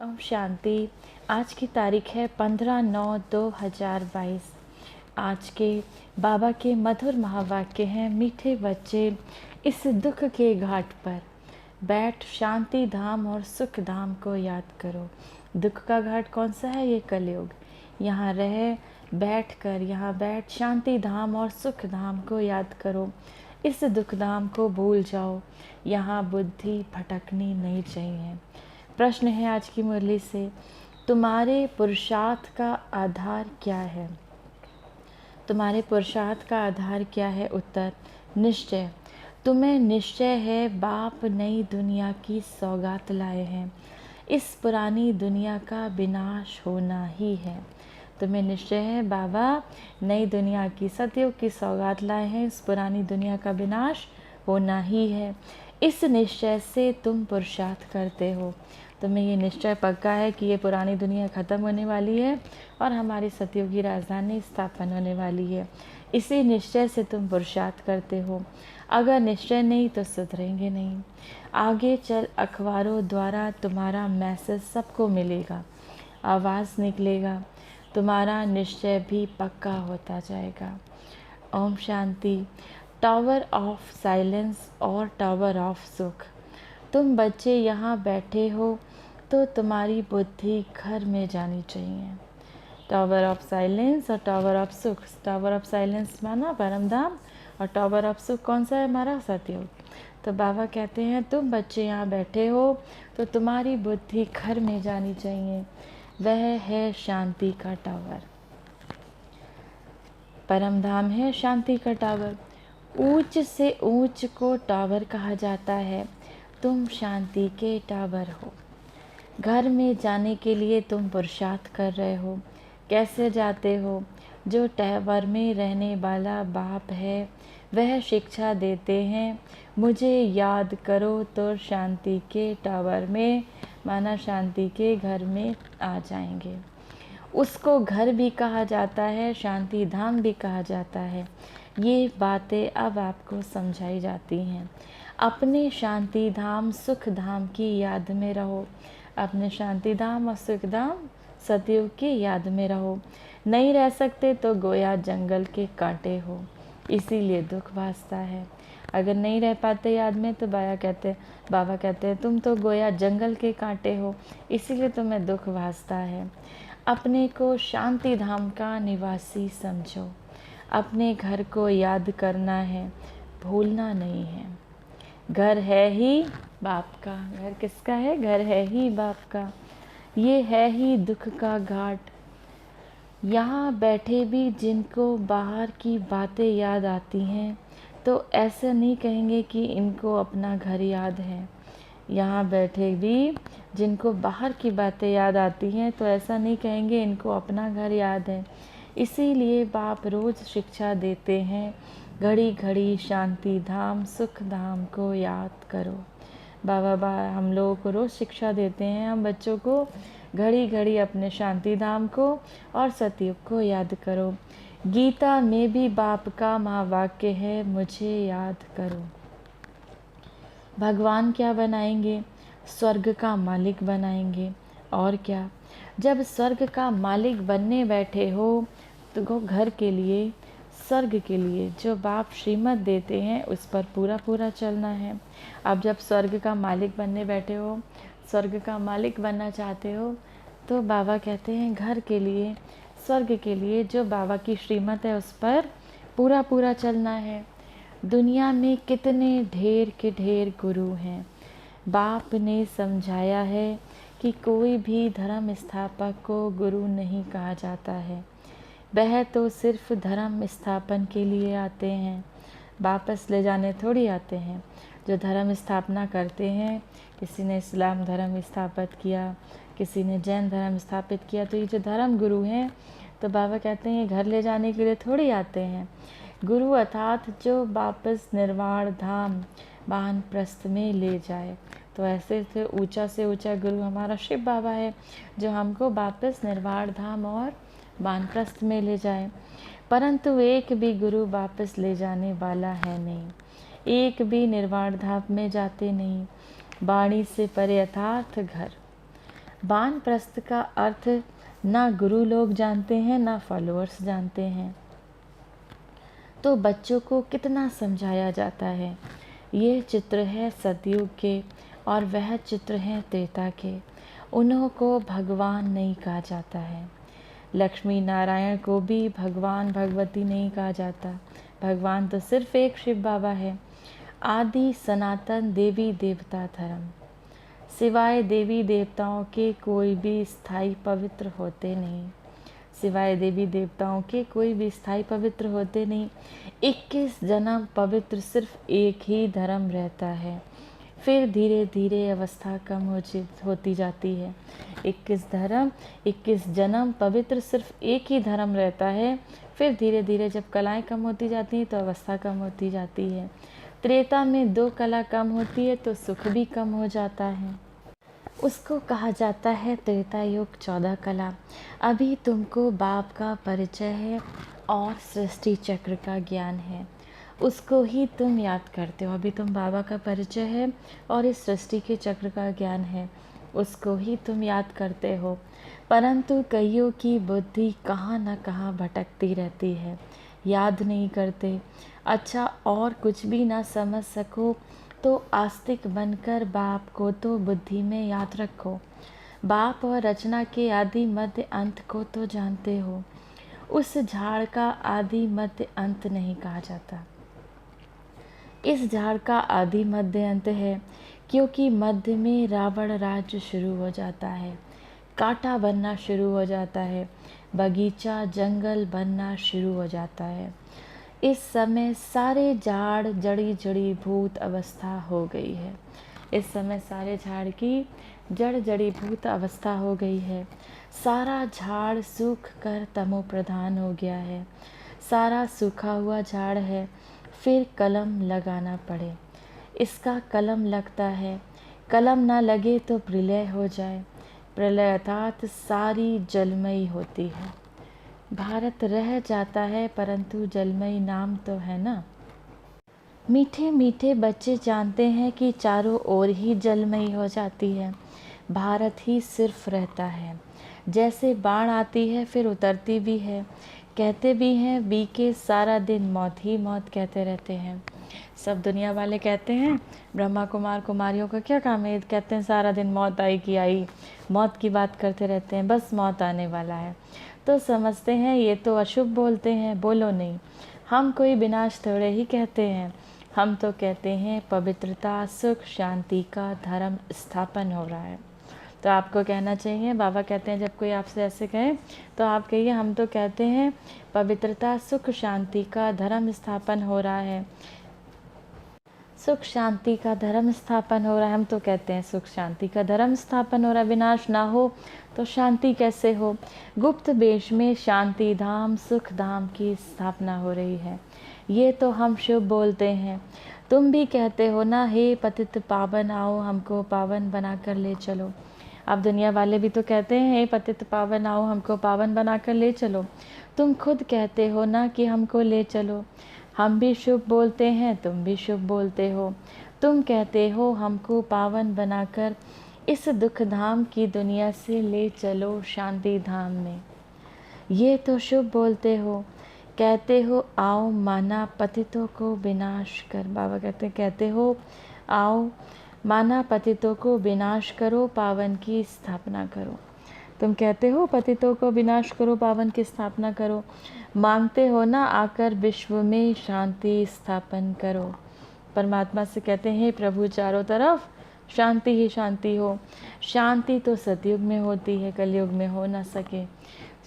ओम शांति। आज की तारीख है 15/9/2022। आज के बाबा के मधुर महावाक्य हैं, मीठे बच्चे इस दुख के घाट पर बैठ शांति धाम और सुख धाम को याद करो। दुख का घाट कौन सा है? ये कलयुग। यहाँ बैठ शांति धाम और सुख धाम को याद करो। इस दुख धाम को भूल जाओ। यहाँ बुद्धि भटकनी नहीं चाहिए। प्रश्न है आज की मुरली से, तुम्हारे पुरुषार्थ का आधार क्या है? तुम्हारे पुरुषार्थ का आधार क्या है? उत्तर, निश्चय। तुम्हें निश्चय है बाप नई दुनिया की सौगात लाए हैं। इस पुरानी दुनिया का विनाश होना ही है। तुम्हें निश्चय है बाबा नई दुनिया की सतयुग की सौगात लाए हैं। इस पुरानी दुनिया का विनाश होना ही है। इस निश्चय से तुम पुरुषार्थ करते हो। तुम्हें ये निश्चय पक्का है कि ये पुरानी दुनिया ख़त्म होने वाली है और हमारी सतयुगी राजधानी स्थापन होने वाली है। इसी निश्चय से तुम पुरुषार्थ करते हो। अगर निश्चय नहीं तो सुधरेंगे नहीं। आगे चल अखबारों द्वारा तुम्हारा मैसेज सबको मिलेगा, आवाज़ निकलेगा, तुम्हारा निश्चय भी पक्का होता जाएगा। Om Shanti. Tower of silence और टावर ऑफ सुख। तुम बच्चे यहाँ बैठे हो तो तुम्हारी बुद्धि घर में जानी चाहिए। टावर ऑफ साइलेंस और टावर ऑफ सुख। टावर ऑफ साइलेंस माना परम धाम और टावर ऑफ सुख कौन सा है? हमारा सतयुग। तो बाबा कहते हैं तुम बच्चे यहाँ बैठे हो तो तुम्हारी बुद्धि घर में जानी चाहिए। वह है शांति का टावर। परम धाम है शांति का टावर। ऊंच से ऊंच को टावर कहा जाता है। तुम शांति के टावर हो। घर में जाने के लिए तुम पुरुषार्थ कर रहे हो। कैसे जाते हो? जो टावर में रहने वाला बाप है वह शिक्षा देते हैं, मुझे याद करो तो शांति के टावर में माना शांति के घर में आ जाएंगे। उसको घर भी कहा जाता है, शांति धाम भी कहा जाता है। ये बातें अब आपको समझाई जाती हैं। अपने शांति धाम सुख धाम की याद में रहो। अपने शांति धाम और सुख धाम सतयुग की याद में रहो। नहीं रह सकते तो गोया जंगल के कांटे हो, इसीलिए दुख भासता है। अगर नहीं रह पाते याद में तो बाबा कहते हैं तुम तो गोया जंगल के कांटे हो, इसीलिए तुम्हें दुख भासता है। अपने को शांति धाम का निवासी समझो। अपने घर को याद करना है, भूलना नहीं है। घर है ही बाप का। घर किसका है? घर है ही बाप का। ये है ही दुख का घाट। यहाँ बैठे भी जिनको बाहर की बातें याद आती हैं तो ऐसा नहीं कहेंगे कि इनको अपना घर याद है। यहाँ बैठे भी जिनको बाहर की बातें याद आती हैं तो ऐसा नहीं कहेंगे इनको अपना घर याद है। इसीलिए बाप रोज़ शिक्षा देते हैं, घड़ी घड़ी शांति धाम सुख धाम को याद करो। बाबा हम लोगों को रोज़ शिक्षा देते हैं, हम बच्चों को घड़ी घड़ी अपने शांति धाम को और सतयुग को याद करो। गीता में भी बाप का महावाक्य है, मुझे याद करो। भगवान क्या बनाएंगे? स्वर्ग का मालिक बनाएंगे। और क्या? जब स्वर्ग का मालिक बनने बैठे हो तो घर के लिए स्वर्ग के लिए जो बाप श्रीमत देते हैं उस पर पूरा पूरा चलना है। अब जब स्वर्ग का मालिक बनने बैठे हो, स्वर्ग का मालिक बनना चाहते हो तो बाबा कहते हैं घर के लिए स्वर्ग के लिए जो बाबा की श्रीमत है उस पर पूरा पूरा चलना है। दुनिया में कितने ढेर के ढेर गुरु हैं। बाप ने समझाया है कि कोई भी धर्म स्थापक को गुरु नहीं कहा जाता है। वह तो सिर्फ धर्म स्थापन के लिए आते हैं, वापस ले जाने थोड़ी आते हैं। जो धर्म स्थापना करते हैं, किसी ने इस्लाम धर्म स्थापित किया, किसी ने जैन धर्म स्थापित किया, तो ये जो धर्म गुरु हैं तो बाबा कहते हैं ये घर ले जाने के लिए थोड़ी आते हैं। गुरु अर्थात जो वापस निर्वाण धाम वानप्रस्थ में ले जाए। तो ऐसे से ऊंचा गुरु हमारा शिव बाबा है जो हमको वापस निर्वाण धाम और वानप्रस्थ में ले जाए। परंतु एक भी गुरु वापस ले जाने वाला है नहीं, एक भी निर्वाण धाम में जाते नहीं। वाणी से परे यथार्थ घर। वानप्रस्थ का अर्थ ना गुरु लोग जानते हैं ना फॉलोअर्स जानते हैं, तो बच्चों को कितना समझाया जाता है। ये चित्र है सतयुग के और वह चित्र है त्रेता के। उन्हों को भगवान नहीं कहा जाता है। लक्ष्मी नारायण को भी भगवान भगवती नहीं कहा जाता। भगवान तो सिर्फ एक शिव बाबा है। आदि सनातन देवी देवता धर्म, सिवाय देवी देवताओं के कोई भी स्थायी पवित्र होते नहीं। सिवाय देवी देवताओं के कोई भी स्थायी पवित्र होते नहीं। 21 जन्म पवित्र सिर्फ एक ही धर्म रहता है, फिर धीरे धीरे अवस्था कम होती जाती है। 21 जन्म पवित्र सिर्फ एक ही धर्म रहता है, फिर धीरे धीरे जब कलाएं कम होती जाती हैं तो अवस्था कम होती जाती है। त्रेता में 2 कला कम होती है तो सुख भी कम हो जाता है। उसको कहा जाता है त्रेता युग 14 कला। अभी तुमको बाप का परिचय है और सृष्टि चक्र का ज्ञान है, उसको ही तुम याद करते हो। अभी तुम बाबा का परिचय है और इस सृष्टि के चक्र का ज्ञान है, उसको ही तुम याद करते हो। परंतु कईयों की बुद्धि कहाँ न कहाँ भटकती रहती है, याद नहीं करते। अच्छा, और कुछ भी ना समझ सको तो आस्तिक बनकर बाप को तो बुद्धि में याद रखो। बाप और रचना के आदि मध्य अंत को तो जानते हो। उस झाड़ का आदि मध्य अंत नहीं कहा जाता। इस झाड़ का आदि मध्य अंत है, क्योंकि मध्य में रावण राज्य शुरू हो जाता है, कांटा बनना शुरू हो जाता है, बगीचा जंगल बनना शुरू हो जाता है। इस समय सारे झाड़ जड़ी जड़ी भूत अवस्था हो गई है। इस समय सारे झाड़ की जड़ जड़ी भूत अवस्था हो गई है। सारा झाड़ सूख कर तमो प्रधान हो गया है। सारा सूखा हुआ झाड़ है, फिर कलम लगाना पड़े। इसका कलम लगता है, कलम ना लगे तो प्रलय हो जाए। प्रलय अर्थात सारी जलमयी होती है। भारत रह जाता है परंतु जलमयी नाम तो है ना। मीठे मीठे बच्चे जानते हैं कि चारों ओर ही जलमयी हो जाती है, भारत ही सिर्फ रहता है। जैसे बाढ़ आती है फिर उतरती भी है। कहते भी हैं बीके सारा दिन मौत ही मौत कहते रहते हैं। सब दुनिया वाले कहते हैं, ब्रह्मा कुमार कुमारियों का क्या काम है, कहते हैं सारा दिन मौत आई कि आई, मौत की बात करते रहते हैं, बस मौत आने वाला है। तो समझते हैं ये तो अशुभ बोलते हैं, बोलो नहीं, हम कोई विनाश थोड़े ही कहते हैं। हम तो कहते हैं पवित्रता सुख शांति का धर्म स्थापन हो रहा है। तो आपको कहना चाहिए, बाबा कहते हैं जब कोई आपसे ऐसे कहे तो आप कहिए हम तो कहते हैं पवित्रता सुख शांति का धर्म स्थापन हो रहा है। सुख शांति का धर्म स्थापन हो रहा है। हम तो कहते हैं सुख शांति का धर्म स्थापन हो रहा है। विनाश ना हो तो शांति कैसे हो। गुप्त वेश में शांति धाम सुख धाम की स्थापना हो रही है। ये तो हम शुभ बोलते हैं। तुम भी कहते हो ना, हे पतित पावन आओ हमको पावन बना कर ले चलो। अब दुनिया वाले भी तो कहते हैं, हे पतित पावन आओ हमको पावन बना कर ले चलो। तुम खुद कहते हो ना कि हमको ले चलो। हम भी शुभ बोलते हैं, तुम भी शुभ बोलते हो। तुम कहते हो हमको पावन बनाकर इस दुख धाम की दुनिया से ले चलो शांति धाम में। ये तो शुभ बोलते हो। कहते हो आओ माना पतितों को विनाश कर। बाबा कहते हो आओ माना पतितों को विनाश करो पावन की स्थापना करो। तुम कहते हो पतितों को विनाश करो पावन की स्थापना करो। मांगते हो ना आकर विश्व में शांति स्थापन करो। परमात्मा से कहते हैं प्रभु चारों तरफ शांति ही शांति हो। शांति तो सतयुग में होती है, कलयुग में हो ना सके।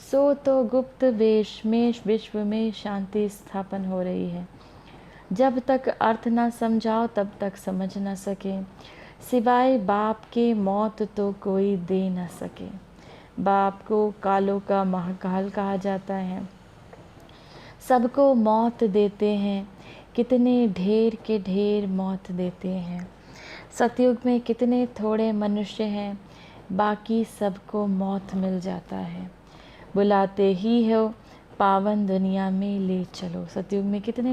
सो तो गुप्त वेश में विश्व में शांति स्थापन हो रही है। जब तक अर्थ ना समझाओ तब तक समझ ना सके। सिवाय बाप के मौत तो कोई दे ना सके। बाप को कालों का महाकाल कहा जाता है। सबको मौत देते हैं, कितने ढेर के ढेर मौत देते हैं। सतयुग में कितने थोड़े मनुष्य हैं, बाकी सबको मौत मिल जाता है। बुलाते ही हो पावन दुनिया में ले चलो। सतयुग में कितने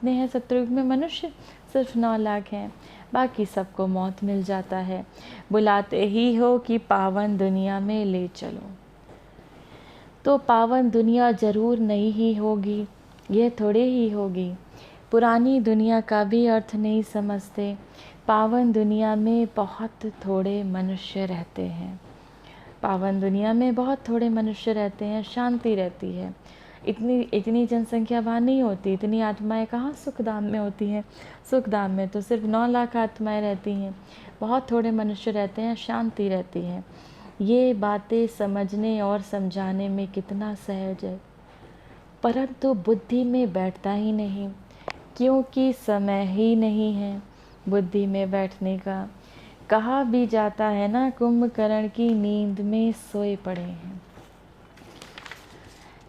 हैं? सतयुग में मनुष्य सिर्फ 9 लाख हैं, बाकी सबको मौत मिल जाता है। बुलाते ही हो कि पावन दुनिया में ले चलो, तो पावन दुनिया ज़रूर नई ही होगी, ये थोड़े ही होगी। पुरानी दुनिया का भी अर्थ नहीं समझते। पावन दुनिया में बहुत थोड़े मनुष्य रहते हैं। पावन दुनिया में बहुत थोड़े मनुष्य रहते हैं, शांति रहती है। इतनी जनसंख्या वहाँ नहीं होती, इतनी आत्माएं कहाँ सुखधाम में होती हैं। सुखधाम में तो सिर्फ 9 लाख आत्माएं रहती हैं, बहुत थोड़े मनुष्य रहते हैं, शांति रहती है। ये बातें समझने और समझाने में कितना सहज है, परंतु बुद्धि में बैठता ही नहीं, क्योंकि समय ही नहीं है बुद्धि में बैठने का। कहा भी जाता है ना, कुंभकर्ण की नींद में सोए पड़े हैं,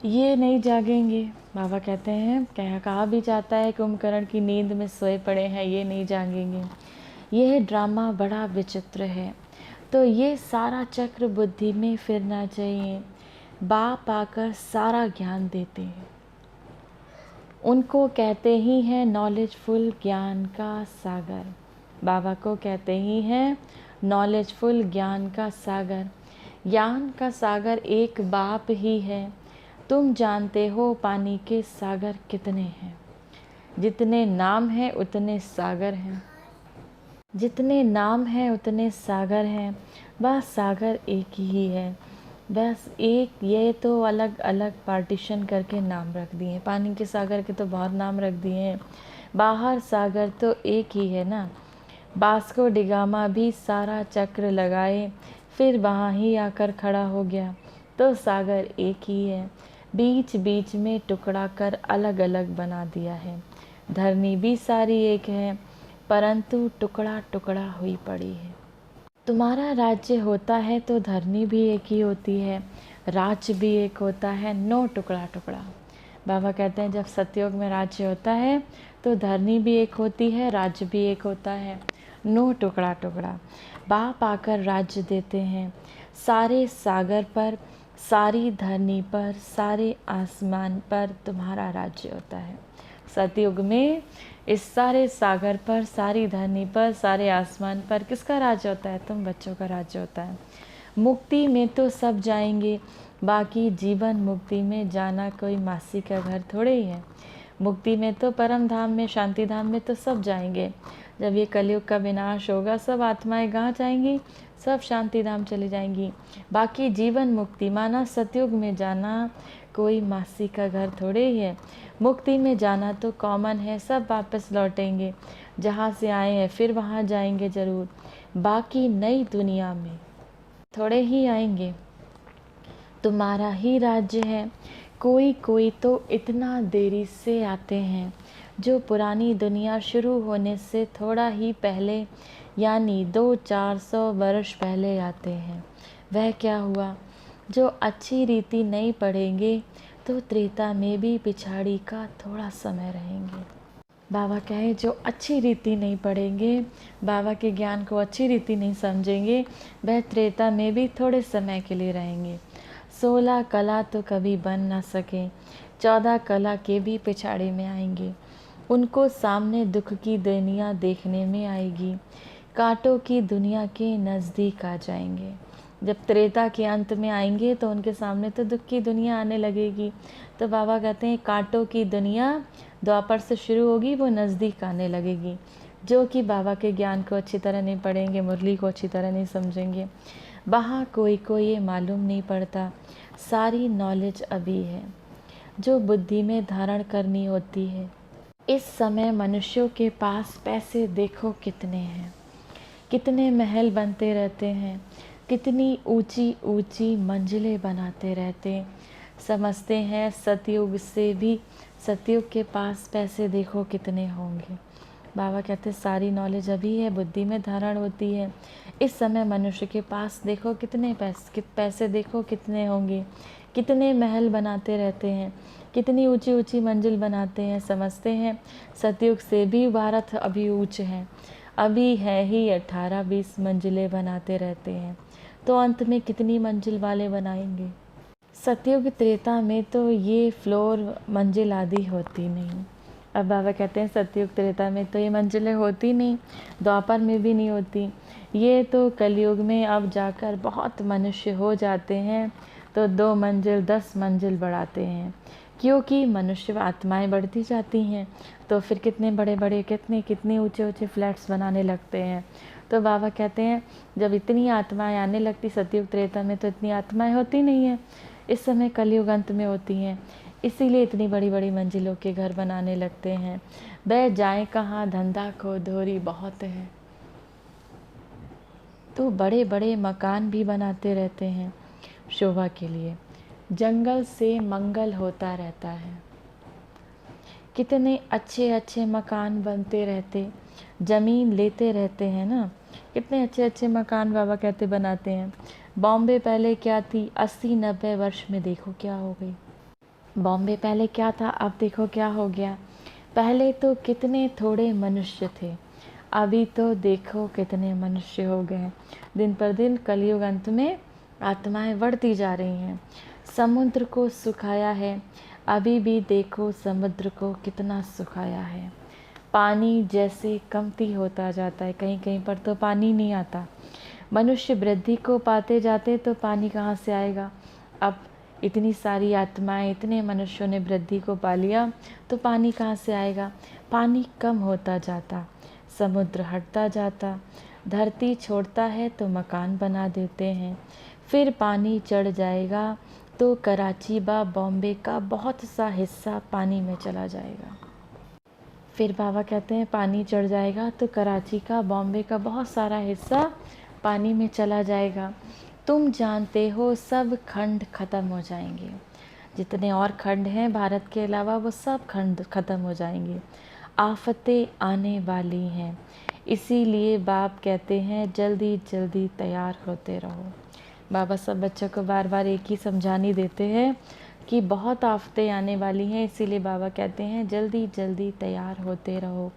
ये नहीं जागेंगे। बाबा कहते हैं, कहा भी जाता है कुंभकर्ण की नींद में सोए पड़े हैं, ये नहीं जागेंगे। यह ड्रामा बड़ा विचित्र है। तो ये सारा चक्र बुद्धि में फिरना चाहिए। बाप आकर सारा ज्ञान देते हैं, उनको कहते ही हैं नॉलेजफुल ज्ञान का सागर। बाबा को कहते ही हैं नॉलेजफुल ज्ञान का सागर। ज्ञान का सागर एक बाप ही है। तुम जानते हो पानी के सागर कितने हैं? जितने नाम हैं उतने सागर हैं, जितने नाम हैं उतने सागर हैं। वह सागर एक ही है, बस एक। ये तो अलग अलग पार्टीशन करके नाम रख दिए, पानी के सागर के तो बहुत नाम रख दिए हैं, बाहर सागर तो एक ही है ना। वास्को डी गामा भी सारा चक्र लगाए, फिर वहाँ ही आकर खड़ा हो गया, तो सागर एक ही है। बीच बीच में टुकड़ा कर अलग अलग बना दिया है। धरनी भी सारी एक है, परंतु टुकड़ा टुकड़ा हुई पड़ी है। तुम्हारा राज्य होता है तो धरनी भी एक ही होती है, राज्य भी एक होता है, नो टुकड़ा टुकड़ा। बाबा कहते हैं जब सतयुग में राज्य होता है तो धरनी भी एक होती है, राज्य भी एक होता है, नो टुकड़ा टुकड़ा। बाप आकर राज्य देते हैं सारे सागर पर, सारी धरनी पर, सारे आसमान पर तुम्हारा राज्य होता है। सतयुग में इस सारे सागर पर, सारी धरनी पर, सारे आसमान पर किसका राज्य होता है? तुम बच्चों का राज्य होता है। मुक्ति में तो सब जाएंगे, बाकी जीवन मुक्ति में जाना कोई मासी का घर थोड़े ही है। मुक्ति में तो परम धाम में, शांति धाम में तो सब जाएंगे। जब ये कलयुग का विनाश होगा, सब आत्माएं कहाँ जाएंगी? सब शांति धाम चली जाएंगी। बाकी जीवन मुक्ति माना सतयुग में जाना कोई मासी का घर थोड़े ही है। मुक्ति में जाना तो कॉमन है, सब वापस लौटेंगे, जहाँ से आए हैं फिर वहाँ जाएंगे ज़रूर। बाकी नई दुनिया में थोड़े ही आएंगे। तुम्हारा ही राज्य है। कोई कोई तो इतना देरी से आते हैं, जो पुरानी दुनिया शुरू होने से थोड़ा ही पहले, यानी 200-400 वर्ष पहले आते हैं। वह क्या हुआ? जो अच्छी रीति नहीं पढ़ेंगे तो त्रेता में भी पिछाड़ी का थोड़ा समय रहेंगे। बाबा कहे जो अच्छी रीति नहीं पढ़ेंगे, बाबा के ज्ञान को अच्छी रीति नहीं समझेंगे, वह त्रेता में भी थोड़े समय के लिए रहेंगे। 16 कला तो कभी बन ना सके, 14 कला के भी पिछाड़ी में आएंगे। उनको सामने दुख की दुनिया देखने में आएगी, कांटों की दुनिया के नज़दीक आ जाएंगे। जब त्रेता के अंत में आएंगे तो उनके सामने तो दुख की दुनिया आने लगेगी। तो बाबा कहते हैं कांटों की दुनिया द्वापर से शुरू होगी, वो नज़दीक आने लगेगी। जो कि बाबा के ज्ञान को अच्छी तरह नहीं पढ़ेंगे, मुरली को अच्छी तरह नहीं समझेंगे, वहाँ कोई को ये मालूम नहीं पड़ता। सारी नॉलेज अभी है जो बुद्धि में धारण करनी होती है। इस समय मनुष्यों के पास पैसे देखो कितने हैं, कितने महल बनते रहते हैं, कितनी ऊंची ऊंची मंजिलें बनाते रहते। समझते हैं सतयुग से भी, सतयुग के पास पैसे देखो कितने होंगे। बाबा कहते सारी नॉलेज अभी है, बुद्धि में धारण होती है। इस समय मनुष्य के पास देखो कितने पैसे देखो कितने होंगे, कितने महल बनाते रहते हैं, कितनी ऊंची ऊंची मंजिल बनाते हैं। समझते हैं सतयुग से भी भारत अभी ऊंच है, अभी है ही 18-20 मंजिलें बनाते रहते हैं, तो अंत में कितनी मंजिल वाले बनाएंगे। सतयुग त्रेता में तो ये फ्लोर मंजिल आदि होती नहीं। अब बाबा कहते हैं सतयुग त्रेता में तो ये मंजिलें होती नहीं, द्वापर में भी नहीं होती। ये तो कलयुग में अब जाकर बहुत मनुष्य हो जाते हैं तो 2 मंजिल 10 मंजिल बढ़ाते हैं, क्योंकि मनुष्य आत्माएं बढ़ती जाती हैं तो फिर कितने बड़े बड़े कितने ऊंचे ऊंचे फ्लैट्स बनाने लगते हैं। तो बाबा कहते हैं जब इतनी आत्माएं आने लगती सतयुग त्रेता में तो इतनी आत्माएं होती नहीं है, इस समय कलयुग अंत में होती हैं, इसीलिए इतनी बड़ी बड़ी मंजिलों के घर बनाने लगते हैं। बह जाए कहाँ धंधा को धोरी बहुत है, तो बड़े बड़े मकान भी बनाते रहते हैं शोभा के लिए। जंगल से मंगल होता रहता है, कितने अच्छे अच्छे मकान बनते रहते, ज़मीन लेते रहते हैं ना, कितने अच्छे अच्छे मकान बाबा कहते बनाते हैं। बॉम्बे पहले क्या थी, 80-90 वर्ष में देखो क्या हो गई। बॉम्बे पहले क्या था, अब देखो क्या हो गया। पहले तो कितने थोड़े मनुष्य थे, अभी तो देखो कितने मनुष्य हो गए हैं। दिन पर दिन कलयुग अंत में आत्माएं बढ़ती जा रही हैं। समुद्र को सुखाया है, अभी भी देखो समुद्र को कितना सुखाया है। पानी जैसे कमती होता जाता है, कहीं कहीं पर तो पानी नहीं आता। मनुष्य वृद्धि को पाते जाते तो पानी कहाँ से आएगा। अब इतनी सारी आत्माएं, इतने मनुष्यों ने वृद्धि को पा लिया तो पानी कहाँ से आएगा। पानी कम होता जाता, समुद्र हटता जाता, धरती छोड़ता है तो मकान बना देते हैं। फिर पानी चढ़ जाएगा तो कराची व बॉम्बे का बहुत सा हिस्सा पानी में चला जाएगा। फिर बाबा कहते हैं पानी चढ़ जाएगा तो कराची का, बॉम्बे का बहुत सारा हिस्सा पानी में चला जाएगा। तुम जानते हो सब खंड ख़त्म हो जाएंगे, जितने और खंड हैं भारत के अलावा वो सब खंड ख़त्म हो जाएंगे। आफतें आने वाली हैं, इसीलिए बाप कहते हैं जल्दी जल्दी तैयार होते रहो। बाबा सब बच्चों को बार बार एक ही समझानी देते हैं कि बहुत आफतें आने वाली हैं, इसीलिए बाबा कहते हैं जल्दी जल्दी तैयार होते रहो।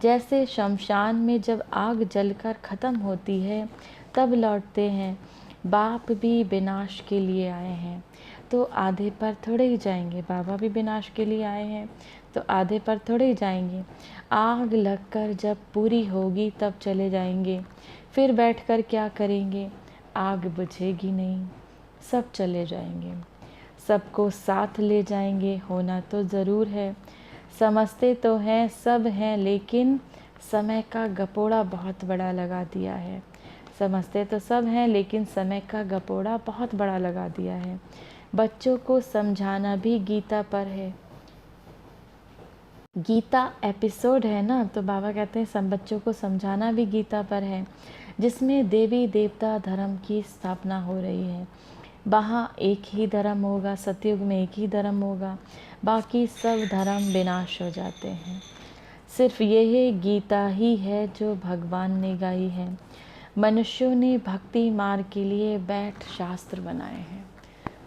जैसे शमशान में जब आग जलकर ख़त्म होती है तब लौटते हैं, बाप भी विनाश के लिए आए हैं तो आधे पर थोड़े ही जाएंगे। बाबा भी विनाश के लिए आए हैं तो आधे पर थोड़े ही जाएंगे। आग लगकर जब पूरी होगी तब चले जाएंगे, फिर बैठकर क्या करेंगे, आग बुझेगी नहीं, सब चले जाएंगे। सबको साथ ले जाएंगे, होना तो ज़रूर है। समझते तो हैं सब हैं, लेकिन समय का गपोड़ा बहुत बड़ा लगा दिया है। समझते तो सब हैं लेकिन समय का गपोड़ा बहुत बड़ा लगा दिया है। बच्चों को समझाना भी गीता पर है। गीता एपिसोड है ना, तो बाबा कहते हैं सब बच्चों को समझाना भी गीता पर है, जिसमें देवी देवता धर्म की स्थापना हो रही है। वहाँ एक ही धर्म होगा, सतयुग में एक ही धर्म होगा, बाकी सब धर्म विनाश हो जाते हैं। सिर्फ यही गीता ही है जो भगवान ने गाई है। मनुष्यों ने भक्ति मार्ग के लिए बैठ शास्त्र बनाए हैं,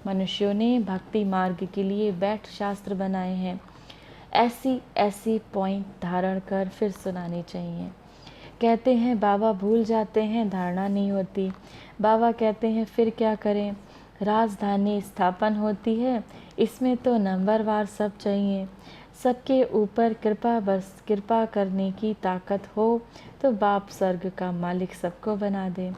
मनुष्यों ने भक्ति मार्ग के लिए बैठ शास्त्र बनाए हैं। ऐसी ऐसी पॉइंट धारण कर फिर सुनानी चाहिए। कहते हैं बाबा भूल जाते हैं, धारणा नहीं होती। बाबा कहते हैं फिर क्या करें, राजधानी स्थापन होती है, इसमें तो नंबरवार सब चाहिए। सबके ऊपर कृपा करने की ताकत हो तो बाप स्वर्ग का मालिक सबको बना दे।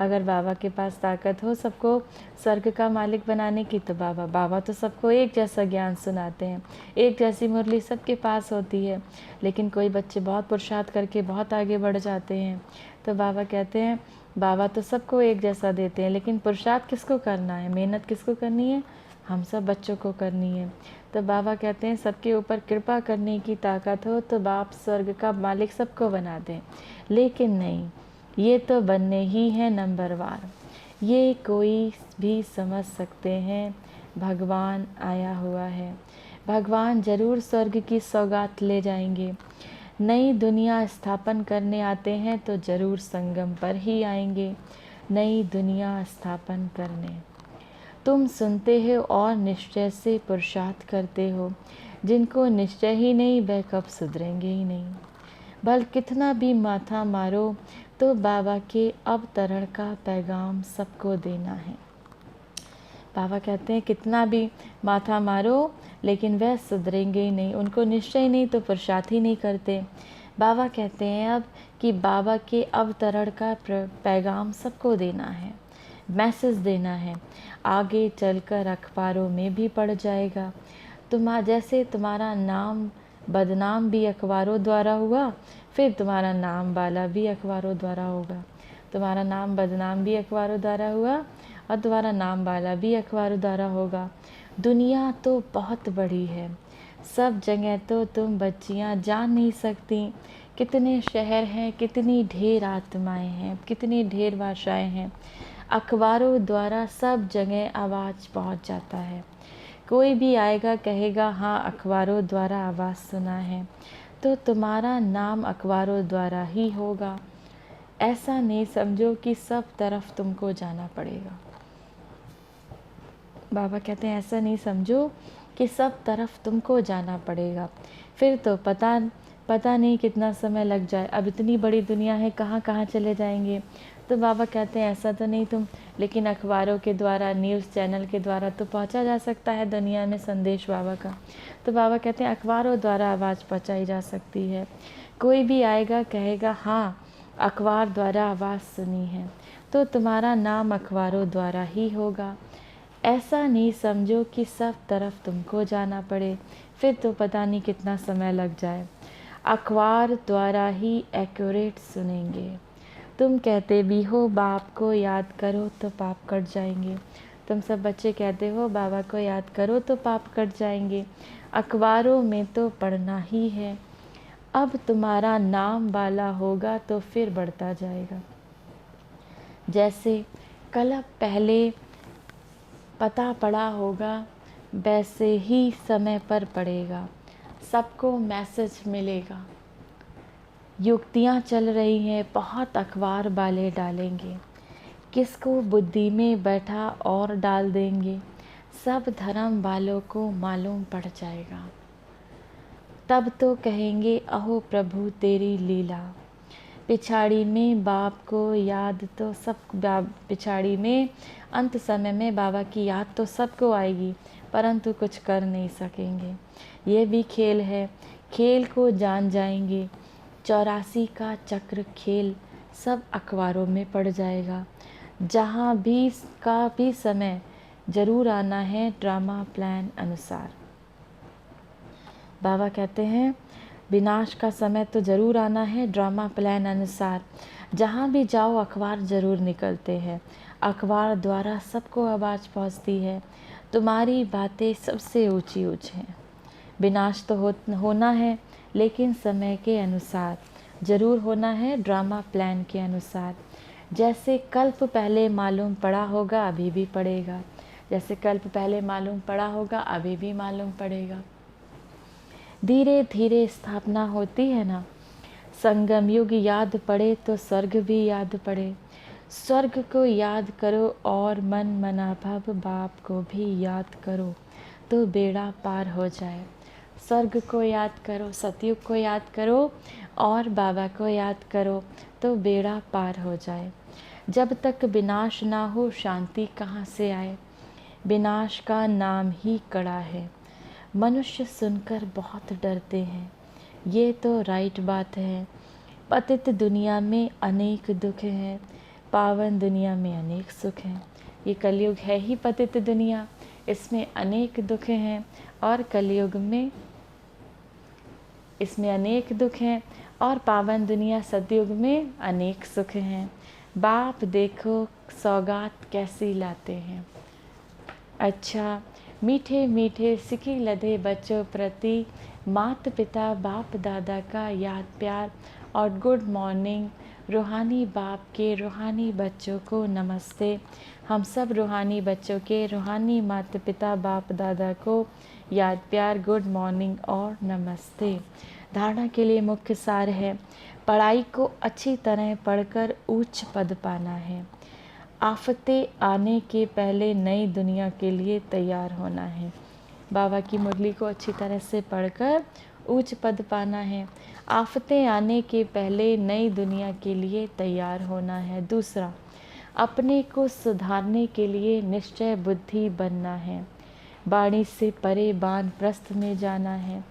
अगर बाबा के पास ताकत हो सबको स्वर्ग का मालिक बनाने की तो बाबा तो सबको एक जैसा ज्ञान सुनाते हैं, एक जैसी मुरली सबके पास होती है। लेकिन कोई बच्चे बहुत पुरुषार्थ करके बहुत आगे बढ़ जाते हैं तो बाबा कहते हैं बाबा तो सबको एक जैसा देते हैं, लेकिन पुरुषार्थ किसको करना है, मेहनत किसको करनी है, हम सब बच्चों को करनी है। तो बाबा कहते हैं सबके ऊपर कृपा करने की ताकत हो तो बाप स्वर्ग का मालिक सबको बना दें। लेकिन नहीं, ये तो बनने ही है नंबरवार। ये कोई भी समझ सकते हैं भगवान आया हुआ है, भगवान ज़रूर स्वर्ग की सौगात ले जाएंगे। नई दुनिया स्थापन करने आते हैं तो ज़रूर संगम पर ही आएंगे नई दुनिया स्थापन करने। तुम सुनते हो और निश्चय से पुरुषार्थ करते हो, जिनको निश्चय ही नहीं वह कब सुधरेंगे ही नहीं। भल कितना भी माथा मारो तो बाबा के अवतरण का पैगाम सबको देना है। बाबा कहते हैं कितना भी माथा मारो लेकिन वह सुधरेंगे ही नहीं, उनको निश्चय नहीं तो पुरुषार्थ ही नहीं करते। बाबा कहते हैं अब कि बाबा के अवतरण का पैगाम सबको देना है, मैसेज देना है, आगे चलकर अखबारों में भी पड़ जाएगा। जैसे तुम्हारा नाम बदनाम भी अखबारों द्वारा हुआ, फिर तुम्हारा नाम वाला भी अखबारों द्वारा होगा। तुम्हारा नाम बदनाम भी अखबारों द्वारा हुआ और तुम्हारा नाम वाला भी अखबारों द्वारा होगा। दुनिया तो बहुत बड़ी है, सब जगह तो तुम बच्चियां जा नहीं सकती। कितने शहर हैं, कितनी ढेर आत्माएं हैं, कितनी ढेर भाषाएं हैं। अखबारों द्वारा सब जगह आवाज़ पहुंच जाता है। कोई भी आएगा कहेगा हाँ अखबारों द्वारा आवाज़ सुना है, तो तुम्हारा नाम अखबारों द्वारा ही होगा। ऐसा नहीं समझो कि सब तरफ तुमको जाना पड़ेगा। बाबा कहते हैं ऐसा नहीं समझो कि सब तरफ तुमको जाना पड़ेगा, फिर तो पता नहीं कितना समय लग जाए। अब इतनी बड़ी दुनिया है, कहाँ कहाँ चले जाएंगे। तो बाबा कहते हैं ऐसा तो नहीं तुम, लेकिन अखबारों के द्वारा, न्यूज़ चैनल के द्वारा तो पहुंचा जा सकता है दुनिया में संदेश बाबा का। तो बाबा कहते हैं अखबारों द्वारा आवाज़ पहुंचाई जा सकती है। कोई भी आएगा कहेगा हाँ अखबार द्वारा आवाज़ सुनी है, तो तुम्हारा नाम अखबारों द्वारा ही होगा। ऐसा नहीं समझो कि सब तरफ तुमको जाना पड़े, फिर तो पता नहीं कितना समय लग जाए। अखबार द्वारा ही एक्यूरेट सुनेंगे। तुम कहते भी हो बाप को याद करो तो पाप कट जाएंगे। तुम सब बच्चे कहते हो बाबा को याद करो तो पाप कट जाएंगे। अखबारों में तो पढ़ना ही है। अब तुम्हारा नाम वाला होगा तो फिर बढ़ता जाएगा। जैसे कल पहले पता पड़ा होगा वैसे ही समय पर पड़ेगा, सबको मैसेज मिलेगा। युक्तियाँ चल रही हैं, बहुत अखबार वाले डालेंगे, किसको बुद्धि में बैठा और डाल देंगे। सब धर्म वालों को मालूम पड़ जाएगा। तब तो कहेंगे अहो प्रभु तेरी लीला। पिछाड़ी में बाप को याद तो सब, पिछाड़ी में अंत समय में बाबा की याद तो सबको आएगी, परंतु कुछ कर नहीं सकेंगे। ये भी खेल है, खेल को जान जाएंगे। 84 का चक्र खेल सब अखबारों में पड़ जाएगा। जहाँ भी का भी समय जरूर आना है ड्रामा प्लान अनुसार। बाबा कहते हैं विनाश का समय तो ज़रूर आना है ड्रामा प्लान अनुसार। जहाँ भी जाओ अखबार ज़रूर निकलते हैं, अखबार द्वारा सबको आवाज़ पहुँचती है। तुम्हारी बातें सबसे ऊंची हैं। विनाश तो होना है, लेकिन समय के अनुसार ज़रूर होना है, ड्रामा प्लान के अनुसार। जैसे कल्प पहले मालूम पड़ा होगा अभी भी पड़ेगा, जैसे कल्प पहले मालूम पड़ा होगा अभी भी मालूम पड़ेगा। धीरे धीरे स्थापना होती है ना। संगम युग याद पड़े तो स्वर्ग भी याद पड़े। स्वर्ग को याद करो और मन मना भव बाप को भी याद करो तो बेड़ा पार हो जाए। स्वर्ग को याद करो, सतयुग को याद करो और बाबा को याद करो तो बेड़ा पार हो जाए। जब तक विनाश ना हो शांति कहाँ से आए। विनाश का नाम ही कड़ा है। मनुष्य सुनकर बहुत डरते हैं, ये तो राइट बात है। पतित दुनिया में अनेक दुख हैं, पावन दुनिया में अनेक सुख हैं। ये कलयुग है ही पतित दुनिया, इसमें अनेक दुख हैं और कलयुग में इसमें अनेक दुख हैं और पावन दुनिया सतयुग में अनेक सुख हैं। बाप देखो सौगात कैसी लाते हैं। अच्छा मीठे मीठे सिकी लदे बच्चों प्रति माता पिता बाप दादा का याद प्यार और गुड मॉर्निंग। रूहानी बाप के रूहानी बच्चों को नमस्ते। हम सब रूहानी बच्चों के रूहानी माता पिता बाप दादा को याद प्यार, गुड मॉर्निंग और नमस्ते। धारणा के लिए मुख्य सार है, पढ़ाई को अच्छी तरह पढ़कर उच्च पद पाना है। आफतें आने के पहले नई दुनिया के लिए तैयार होना है। बाबा की मुरली को अच्छी तरह से पढ़कर उच्च पद पाना है। आफतें आने के पहले नई दुनिया के लिए तैयार होना है। दूसरा, अपने को सुधारने के लिए निश्चय बुद्धि बनना है। वाणी से परे वानप्रस्थ में जाना है।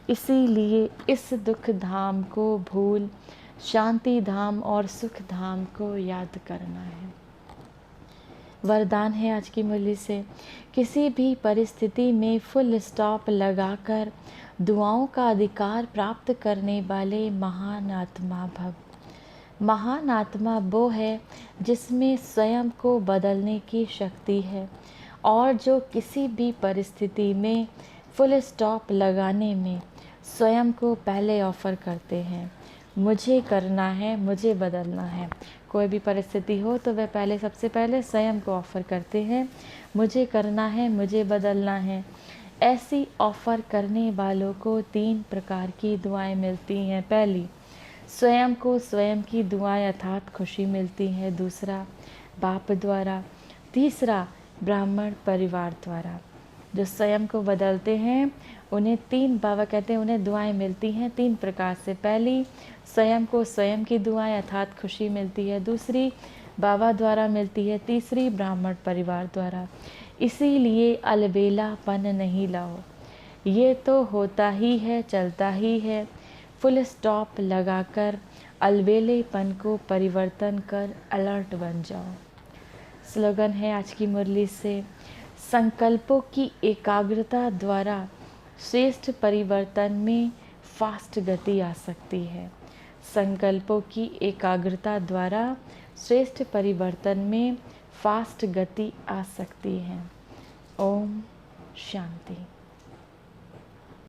इसीलिए इस दुख धाम को भूल शांति धाम और सुख धाम को याद करना है। वरदान है आज की मुरली से, किसी भी परिस्थिति में फुल स्टॉप लगाकर दुआओं का अधिकार प्राप्त करने वाले महान आत्मा भव। महान आत्मा वो है जिसमें स्वयं को बदलने की शक्ति है और जो किसी भी परिस्थिति में फुल स्टॉप लगाने में स्वयं को पहले ऑफ़र करते हैं। मुझे करना है, मुझे बदलना है। कोई भी परिस्थिति हो तो वह पहले सबसे पहले स्वयं को ऑफ़र करते हैं, मुझे करना है, मुझे बदलना है। ऐसी ऑफ़र करने वालों को 3 प्रकार की दुआएं मिलती हैं। पहली, स्वयं को स्वयं की दुआएं अर्थात खुशी मिलती है। दूसरा, बाप द्वारा। तीसरा, ब्राह्मण परिवार द्वारा। जो स्वयं को बदलते हैं उन्हें 3, बाबा कहते हैं, उन्हें दुआएं मिलती हैं 3 प्रकार से। पहली, स्वयं को स्वयं की दुआएं अर्थात खुशी मिलती है। दूसरी, बाबा द्वारा मिलती है। तीसरी, ब्राह्मण परिवार द्वारा। इसीलिए अलबेलापन नहीं लाओ, ये तो होता ही है, चलता ही है। फुल स्टॉप लगाकर अलबेलेपन को परिवर्तन कर अलर्ट बन जाओ। स्लोगन है आज की मुरली से, संकल्पों की एकाग्रता द्वारा श्रेष्ठ परिवर्तन में फास्ट गति आ सकती है। संकल्पों की एकाग्रता द्वारा श्रेष्ठ परिवर्तन में फास्ट गति आ सकती है। ओम शांति।